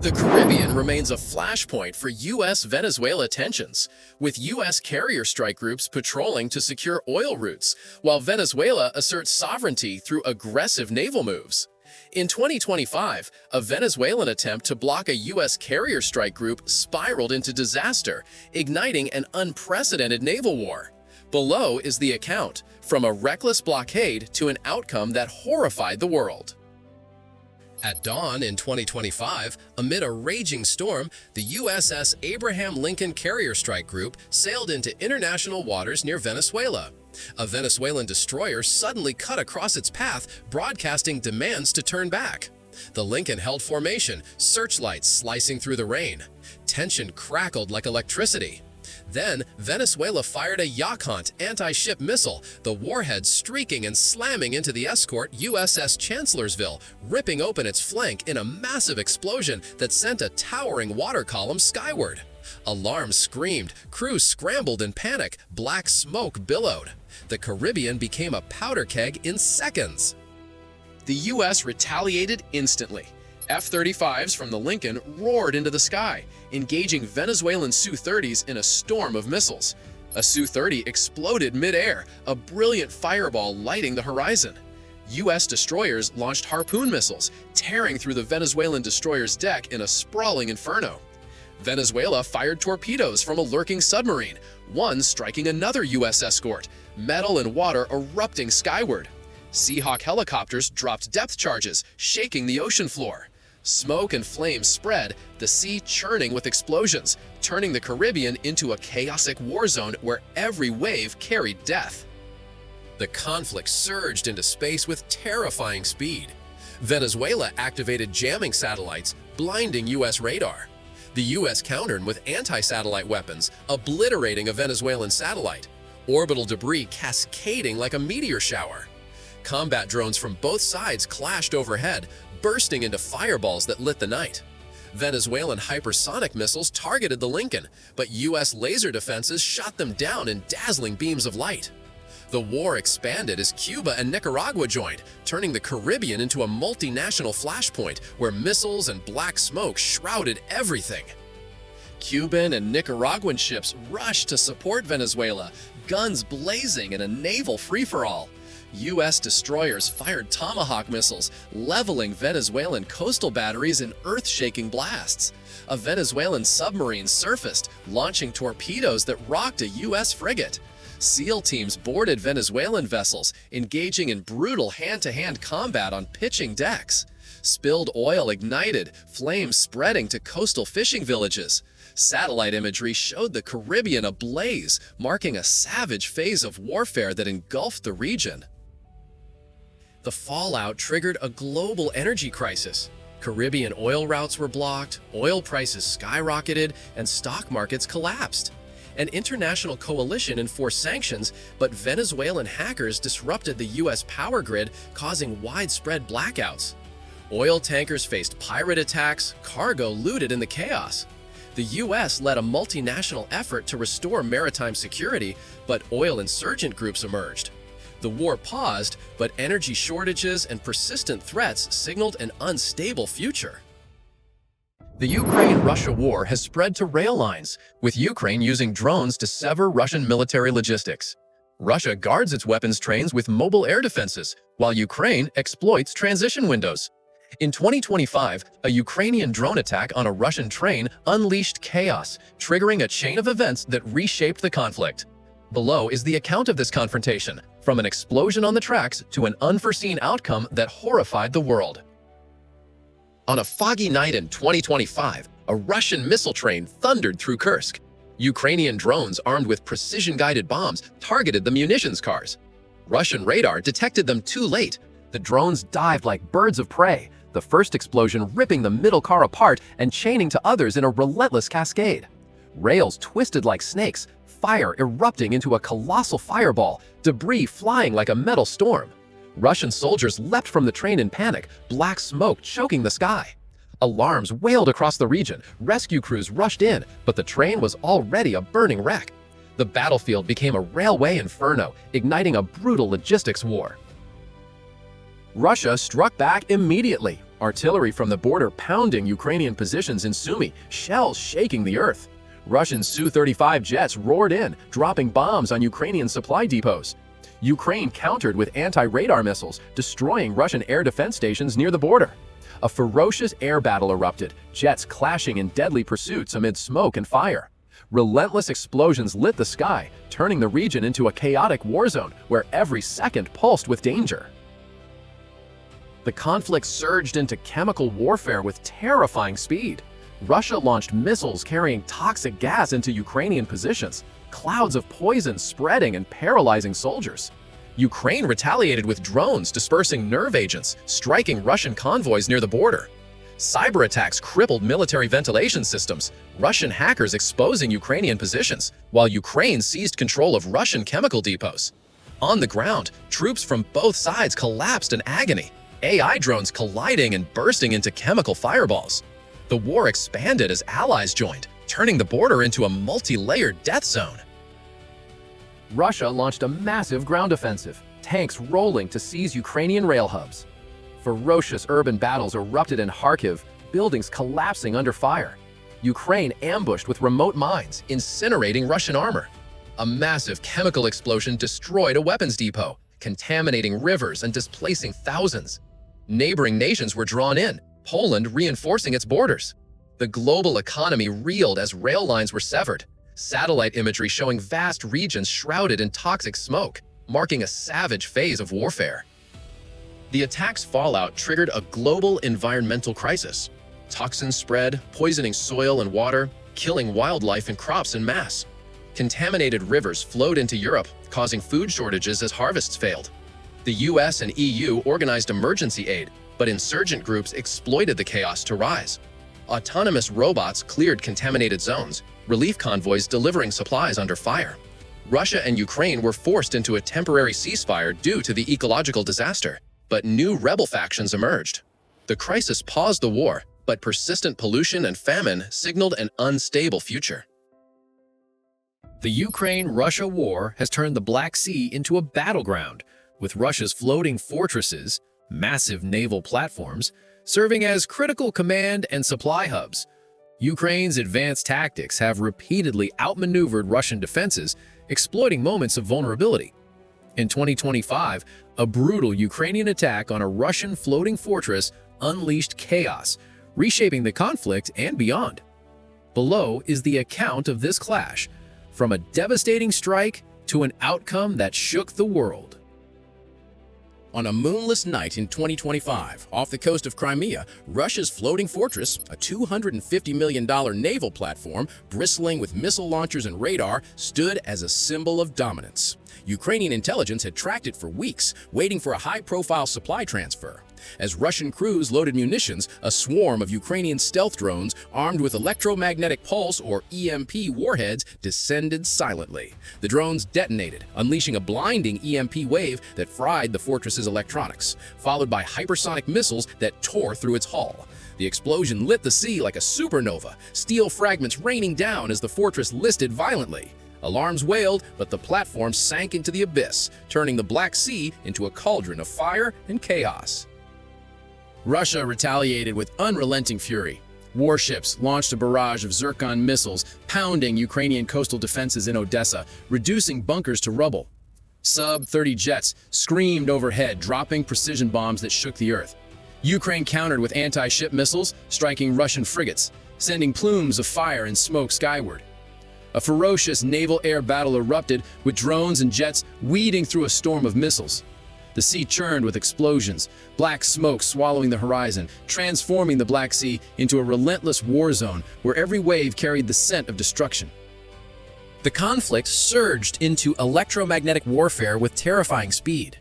The Caribbean remains a flashpoint for U.S.-Venezuela tensions, with U.S. carrier strike groups patrolling to secure oil routes, while Venezuela asserts sovereignty through aggressive naval moves. In 2025, a Venezuelan attempt to block a U.S. carrier strike group spiraled into disaster, igniting an unprecedented naval war. Below is the account, from a reckless blockade to an outcome that horrified the world. At dawn in 2025, amid a raging storm, the USS Abraham Lincoln Carrier Strike Group sailed into international waters near Venezuela. A Venezuelan destroyer suddenly cut across its path, broadcasting demands to turn back. The Lincoln held formation, searchlights slicing through the rain. Tension crackled like electricity. Then, Venezuela fired a Yakhont anti-ship missile, the warhead streaking and slamming into the escort USS Chancellorsville, ripping open its flank in a massive explosion that sent a towering water column skyward. Alarms screamed, crews scrambled in panic, black smoke billowed. The Caribbean became a powder keg in seconds. The U.S. retaliated instantly. F-35s from the Lincoln roared into the sky, engaging Venezuelan Su-30s in a storm of missiles. A Su-30 exploded mid-air, a brilliant fireball lighting the horizon. U.S. destroyers launched Harpoon missiles, tearing through the Venezuelan destroyer's deck in a sprawling inferno. Venezuela fired torpedoes from a lurking submarine, one striking another U.S. escort, metal and water erupting skyward. Seahawk helicopters dropped depth charges, shaking the ocean floor. Smoke and flames spread, the sea churning with explosions, turning the Caribbean into a chaotic war zone where every wave carried death. The conflict surged into space with terrifying speed. Venezuela activated jamming satellites, blinding U.S. radar. The U.S. countered with anti-satellite weapons, obliterating a Venezuelan satellite, orbital debris cascading like a meteor shower. Combat drones from both sides clashed overhead, bursting into fireballs that lit the night. Venezuelan hypersonic missiles targeted the Lincoln, but U.S. laser defenses shot them down in dazzling beams of light. The war expanded as Cuba and Nicaragua joined, turning the Caribbean into a multinational flashpoint where missiles and black smoke shrouded everything. Cuban and Nicaraguan ships rushed to support Venezuela, guns blazing in a naval free-for-all. U.S. destroyers fired Tomahawk missiles, leveling Venezuelan coastal batteries in earth-shaking blasts. A Venezuelan submarine surfaced, launching torpedoes that rocked a U.S. frigate. SEAL teams boarded Venezuelan vessels, engaging in brutal hand-to-hand combat on pitching decks. Spilled oil ignited, flames spreading to coastal fishing villages. Satellite imagery showed the Caribbean ablaze, marking a savage phase of warfare that engulfed the region. The fallout triggered a global energy crisis. Caribbean oil routes were blocked, oil prices skyrocketed, and stock markets collapsed. An international coalition enforced sanctions, but Venezuelan hackers disrupted the U.S. power grid, causing widespread blackouts. Oil tankers faced pirate attacks, cargo looted in the chaos. The U.S. led a multinational effort to restore maritime security, but oil insurgent groups emerged. The war paused, but energy shortages and persistent threats signaled an unstable future. The Ukraine-Russia war has spread to rail lines, with Ukraine using drones to sever Russian military logistics. Russia guards its weapons trains with mobile air defenses, while Ukraine exploits transition windows. In 2025, a Ukrainian drone attack on a Russian train unleashed chaos, triggering a chain of events that reshaped the conflict. Below is the account of this confrontation, from an explosion on the tracks to an unforeseen outcome that horrified the world. On a foggy night in 2025, a Russian missile train thundered through Kursk. Ukrainian drones armed with precision-guided bombs targeted the munitions cars. Russian radar detected them too late. The drones dived like birds of prey, the first explosion ripping the middle car apart and chaining to others in a relentless cascade. Rails twisted like snakes, fire erupting into a colossal fireball, debris flying like a metal storm. Russian soldiers leapt from the train in panic, black smoke choking the sky. Alarms wailed across the region, rescue crews rushed in, but the train was already a burning wreck. The battlefield became a railway inferno, igniting a brutal logistics war. Russia struck back immediately. Artillery from the border pounding Ukrainian positions in Sumy, shells shaking the earth. Russian Su-35 jets roared in, dropping bombs on Ukrainian supply depots. Ukraine countered with anti-radar missiles, destroying Russian air defense stations near the border. A ferocious air battle erupted, jets clashing in deadly pursuits amid smoke and fire. Relentless explosions lit the sky, turning the region into a chaotic war zone where every second pulsed with danger. The conflict surged into chemical warfare with terrifying speed. Russia launched missiles carrying toxic gas into Ukrainian positions, clouds of poison spreading and paralyzing soldiers. Ukraine retaliated with drones dispersing nerve agents, striking Russian convoys near the border. Cyber attacks crippled military ventilation systems, Russian hackers exposing Ukrainian positions, while Ukraine seized control of Russian chemical depots. On the ground, troops from both sides collapsed in agony, AI drones colliding and bursting into chemical fireballs. The war expanded as allies joined, turning the border into a multi-layered death zone. Russia launched a massive ground offensive, tanks rolling to seize Ukrainian rail hubs. Ferocious urban battles erupted in Kharkiv, buildings collapsing under fire. Ukraine ambushed with remote mines, incinerating Russian armor. A massive chemical explosion destroyed a weapons depot, contaminating rivers and displacing thousands. Neighboring nations were drawn in, Poland reinforcing its borders. The global economy reeled as rail lines were severed, satellite imagery showing vast regions shrouded in toxic smoke, marking a savage phase of warfare. The attack's fallout triggered a global environmental crisis. Toxins spread, poisoning soil and water, killing wildlife and crops en masse. Contaminated rivers flowed into Europe, causing food shortages as harvests failed. The US and EU organized emergency aid, but insurgent groups exploited the chaos to rise. Autonomous robots cleared contaminated zones, relief convoys delivering supplies under fire. Russia and Ukraine were forced into a temporary ceasefire due to the ecological disaster, but new rebel factions emerged. The crisis paused the war, but persistent pollution and famine signaled an unstable future. The Ukraine-Russia war has turned the Black Sea into a battleground, with Russia's floating fortresses, massive naval platforms, serving as critical command and supply hubs. Ukraine's advanced tactics have repeatedly outmaneuvered Russian defenses, exploiting moments of vulnerability. In 2025, a brutal Ukrainian attack on a Russian floating fortress unleashed chaos, reshaping the conflict and beyond. Below is the account of this clash, from a devastating strike to an outcome that shook the world. On a moonless night in 2025, off the coast of Crimea, Russia's floating fortress, a $250 million naval platform bristling with missile launchers and radar, stood as a symbol of dominance. Ukrainian intelligence had tracked it for weeks, waiting for a high-profile supply transfer. As Russian crews loaded munitions, a swarm of Ukrainian stealth drones armed with electromagnetic pulse or EMP warheads descended silently. The drones detonated, unleashing a blinding EMP wave that fried the fortress's electronics, followed by hypersonic missiles that tore through its hull. The explosion lit the sea like a supernova, steel fragments raining down as the fortress listed violently. Alarms wailed, but the platform sank into the abyss, turning the Black Sea into a cauldron of fire and chaos. Russia retaliated with unrelenting fury. Warships launched a barrage of Zircon missiles, pounding Ukrainian coastal defenses in Odessa, reducing bunkers to rubble. Sub-30 jets screamed overhead, dropping precision bombs that shook the earth. Ukraine countered with anti-ship missiles, striking Russian frigates, sending plumes of fire and smoke skyward. A ferocious naval air battle erupted, with drones and jets weeding through a storm of missiles. The sea churned with explosions, black smoke swallowing the horizon, transforming the Black Sea into a relentless war zone where every wave carried the scent of destruction. The conflict surged into electromagnetic warfare with terrifying speed.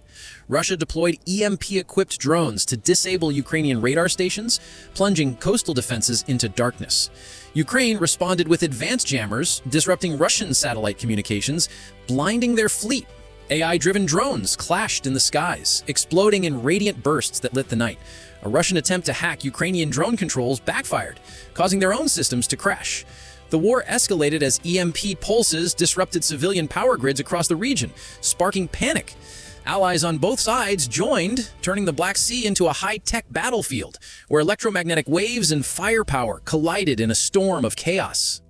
Russia deployed EMP-equipped drones to disable Ukrainian radar stations, plunging coastal defenses into darkness. Ukraine responded with advanced jammers, disrupting Russian satellite communications, blinding their fleet. AI-driven drones clashed in the skies, exploding in radiant bursts that lit the night. A Russian attempt to hack Ukrainian drone controls backfired, causing their own systems to crash. The war escalated as EMP pulses disrupted civilian power grids across the region, sparking panic. Allies on both sides joined, turning the Black Sea into a high-tech battlefield, where electromagnetic waves and firepower collided in a storm of chaos.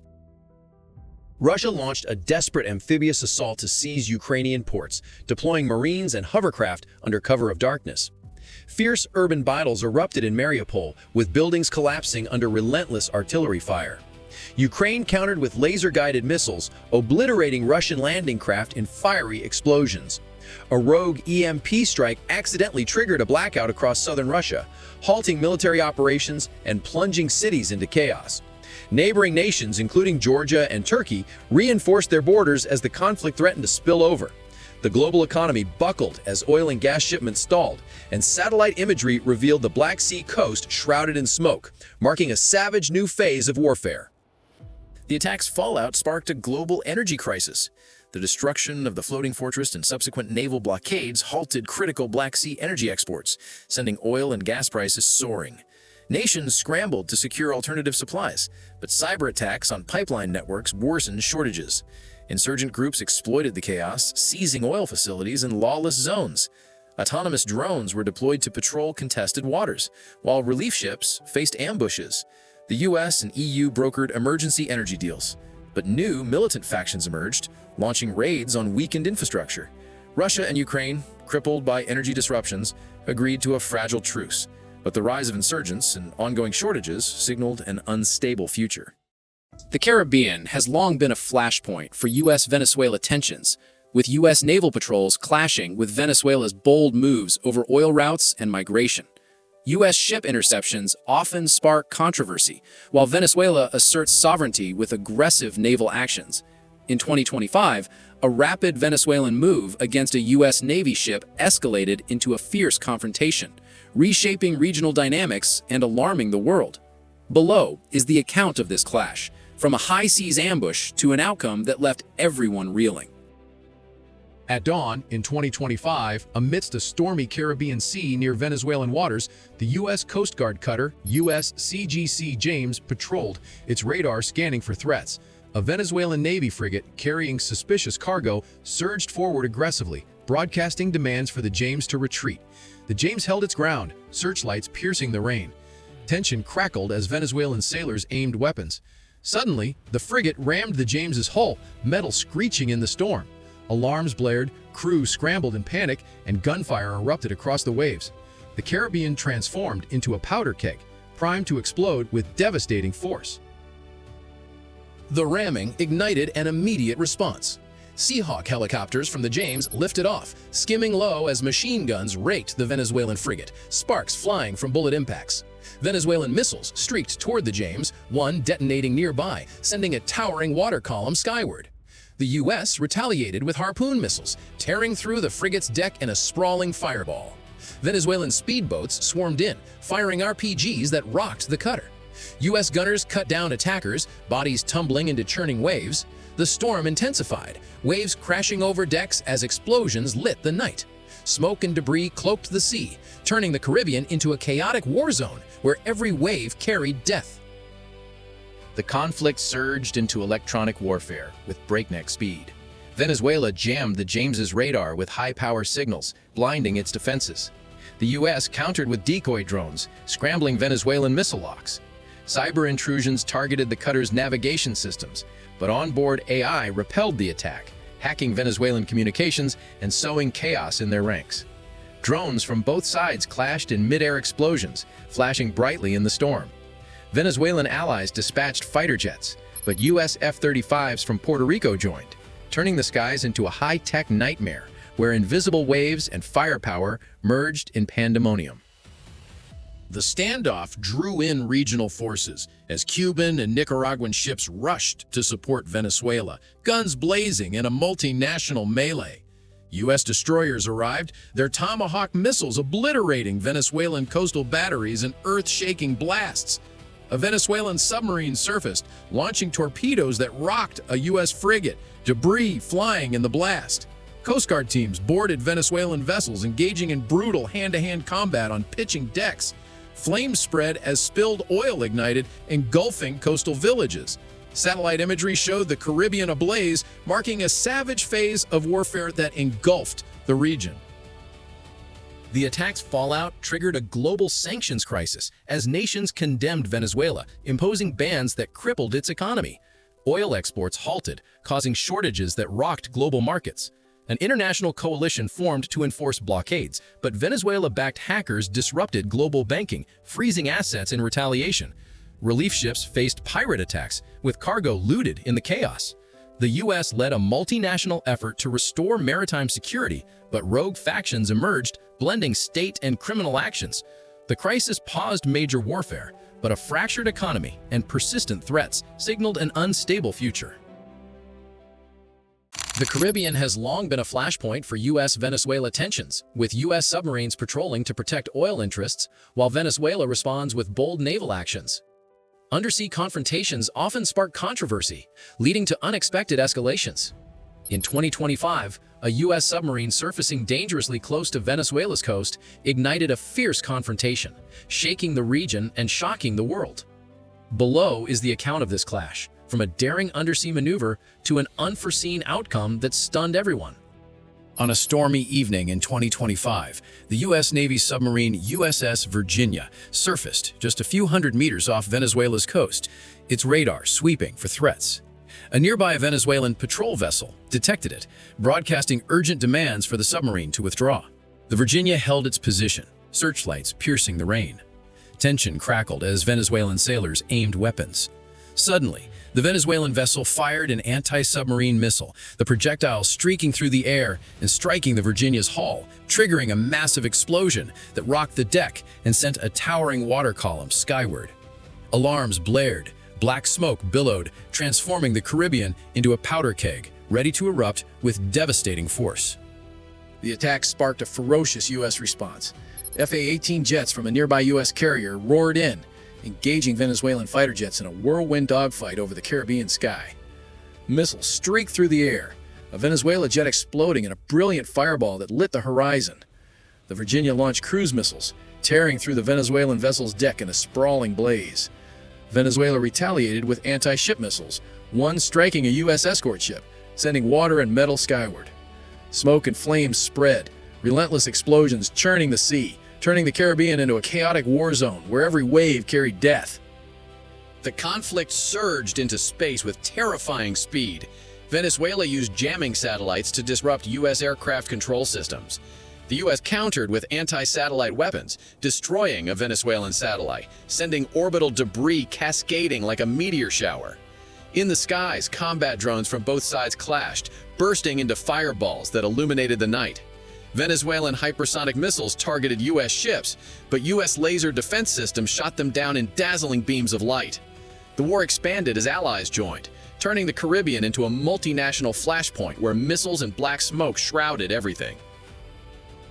Russia launched a desperate amphibious assault to seize Ukrainian ports, deploying Marines and hovercraft under cover of darkness. Fierce urban battles erupted in Mariupol, with buildings collapsing under relentless artillery fire. Ukraine countered with laser-guided missiles, obliterating Russian landing craft in fiery explosions. A rogue EMP strike accidentally triggered a blackout across southern Russia, halting military operations and plunging cities into chaos. Neighboring nations, including Georgia and Turkey, reinforced their borders as the conflict threatened to spill over. The global economy buckled as oil and gas shipments stalled, and satellite imagery revealed the Black Sea coast shrouded in smoke, marking a savage new phase of warfare. The attack's fallout sparked a global energy crisis. The destruction of the floating fortress and subsequent naval blockades halted critical Black Sea energy exports, sending oil and gas prices soaring. Nations scrambled to secure alternative supplies, but cyber attacks on pipeline networks worsened shortages. Insurgent groups exploited the chaos, seizing oil facilities in lawless zones. Autonomous drones were deployed to patrol contested waters, while relief ships faced ambushes. The US and EU brokered emergency energy deals, but new militant factions emerged, launching raids on weakened infrastructure. Russia and Ukraine, crippled by energy disruptions, agreed to a fragile truce, but the rise of insurgents and ongoing shortages signaled an unstable future. The Caribbean has long been a flashpoint for US-Venezuela tensions, with US naval patrols clashing with Venezuela's bold moves over oil routes and migration. US ship interceptions often spark controversy, while Venezuela asserts sovereignty with aggressive naval actions. In 2025, a rapid Venezuelan move against a US Navy ship escalated into a fierce confrontation, reshaping regional dynamics and alarming the world. Below is the account of this clash, from a high-seas ambush to an outcome that left everyone reeling. At dawn in 2025, amidst a stormy Caribbean Sea near Venezuelan waters, the U.S. Coast Guard cutter USCGC James patrolled, its radar scanning for threats. A Venezuelan Navy frigate carrying suspicious cargo surged forward aggressively, broadcasting demands for the James to retreat. The James held its ground, searchlights piercing the rain. Tension crackled as Venezuelan sailors aimed weapons. Suddenly, the frigate rammed the James's hull, metal screeching in the storm. Alarms blared, crew scrambled in panic, and gunfire erupted across the waves. The Caribbean transformed into a powder keg, primed to explode with devastating force. The ramming ignited an immediate response. Seahawk helicopters from the James lifted off, skimming low as machine guns raked the Venezuelan frigate, sparks flying from bullet impacts. Venezuelan missiles streaked toward the James, one detonating nearby, sending a towering water column skyward. The U.S. retaliated with harpoon missiles, tearing through the frigate's deck in a sprawling fireball. Venezuelan speedboats swarmed in, firing RPGs that rocked the cutter. U.S. gunners cut down attackers, bodies tumbling into churning waves. The storm intensified, waves crashing over decks as explosions lit the night. Smoke and debris cloaked the sea, turning the Caribbean into a chaotic war zone where every wave carried death. The conflict surged into electronic warfare with breakneck speed. Venezuela jammed the James's radar with high-power signals, blinding its defenses. The U.S. countered with decoy drones, scrambling Venezuelan missile locks. Cyber intrusions targeted the cutter's navigation systems, but onboard AI repelled the attack, hacking Venezuelan communications and sowing chaos in their ranks. Drones from both sides clashed in mid-air explosions, flashing brightly in the storm. Venezuelan allies dispatched fighter jets, but U.S. F-35s from Puerto Rico joined, turning the skies into a high-tech nightmare where invisible waves and firepower merged in pandemonium. The standoff drew in regional forces as Cuban and Nicaraguan ships rushed to support Venezuela, guns blazing in a multinational melee. U.S. destroyers arrived, their Tomahawk missiles obliterating Venezuelan coastal batteries in earth-shaking blasts. A Venezuelan submarine surfaced, launching torpedoes that rocked a U.S. frigate, debris flying in the blast. Coast Guard teams boarded Venezuelan vessels, engaging in brutal hand-to-hand combat on pitching decks. Flames spread as spilled oil ignited, engulfing coastal villages. Satellite imagery showed the Caribbean ablaze, marking a savage phase of warfare that engulfed the region. The attack's fallout triggered a global sanctions crisis as nations condemned Venezuela, imposing bans that crippled its economy. Oil exports halted, causing shortages that rocked global markets. An international coalition formed to enforce blockades, but Venezuela-backed hackers disrupted global banking, freezing assets in retaliation. Relief ships faced pirate attacks, with cargo looted in the chaos. The U.S. led a multinational effort to restore maritime security, but rogue factions emerged, blending state and criminal actions. The crisis paused major warfare, but a fractured economy and persistent threats signaled an unstable future. The Caribbean has long been a flashpoint for U.S.-Venezuela tensions, with U.S. submarines patrolling to protect oil interests, while Venezuela responds with bold naval actions. Undersea confrontations often spark controversy, leading to unexpected escalations. In 2025, a U.S. submarine surfacing dangerously close to Venezuela's coast ignited a fierce confrontation, shaking the region and shocking the world. Below is the account of this clash, from a daring undersea maneuver to an unforeseen outcome that stunned everyone. On a stormy evening in 2025, the U.S. Navy submarine USS Virginia surfaced just a few hundred meters off Venezuela's coast, its radar sweeping for threats. A nearby Venezuelan patrol vessel detected it, broadcasting urgent demands for the submarine to withdraw. The Virginia held its position, searchlights piercing the rain. Tension crackled as Venezuelan sailors aimed weapons. Suddenly, the Venezuelan vessel fired an anti-submarine missile, the projectile streaking through the air and striking the Virginia's hull, triggering a massive explosion that rocked the deck and sent a towering water column skyward. Alarms blared, black smoke billowed, transforming the Caribbean into a powder keg, ready to erupt with devastating force. The attack sparked a ferocious U.S. response. FA-18 jets from a nearby U.S. carrier roared in, engaging Venezuelan fighter jets in a whirlwind dogfight over the Caribbean sky. Missiles streaked through the air, a Venezuela jet exploding in a brilliant fireball that lit the horizon. The Virginia launched cruise missiles, tearing through the Venezuelan vessel's deck in a sprawling blaze. Venezuela retaliated with anti-ship missiles, one striking a U.S. escort ship, sending water and metal skyward. Smoke and flames spread, relentless explosions churning the sea, turning the Caribbean into a chaotic war zone where every wave carried death. The conflict surged into space with terrifying speed. Venezuela used jamming satellites to disrupt U.S. aircraft control systems. The U.S. countered with anti-satellite weapons, destroying a Venezuelan satellite, sending orbital debris cascading like a meteor shower. In the skies, combat drones from both sides clashed, bursting into fireballs that illuminated the night. Venezuelan hypersonic missiles targeted U.S. ships, but U.S. laser defense systems shot them down in dazzling beams of light. The war expanded as allies joined, turning the Caribbean into a multinational flashpoint where missiles and black smoke shrouded everything.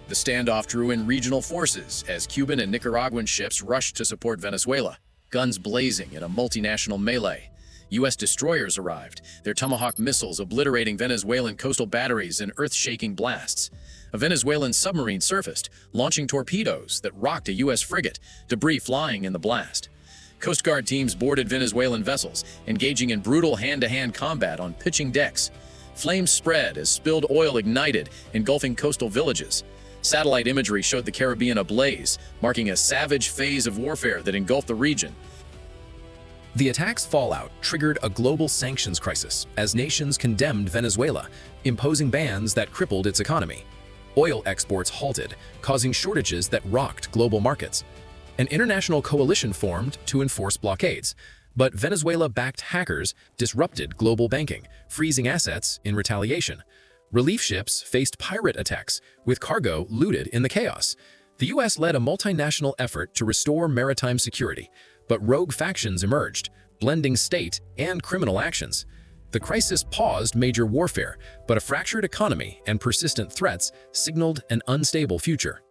The standoff drew in regional forces as Cuban and Nicaraguan ships rushed to support Venezuela, guns blazing in a multinational melee. U.S. destroyers arrived, their Tomahawk missiles obliterating Venezuelan coastal batteries in earth-shaking blasts. A Venezuelan submarine surfaced, launching torpedoes that rocked a U.S. frigate, debris flying in the blast. Coast Guard teams boarded Venezuelan vessels, engaging in brutal hand-to-hand combat on pitching decks. Flames spread as spilled oil ignited, engulfing coastal villages. Satellite imagery showed the Caribbean ablaze, marking a savage phase of warfare that engulfed the region. The attack's fallout triggered a global sanctions crisis as nations condemned Venezuela, imposing bans that crippled its economy. Oil exports halted, causing shortages that rocked global markets. An international coalition formed to enforce blockades, but Venezuela-backed hackers disrupted global banking, freezing assets in retaliation. Relief ships faced pirate attacks, with cargo looted in the chaos. The U.S. led a multinational effort to restore maritime security, but rogue factions emerged, blending state and criminal actions. The crisis paused major warfare, but a fractured economy and persistent threats signaled an unstable future.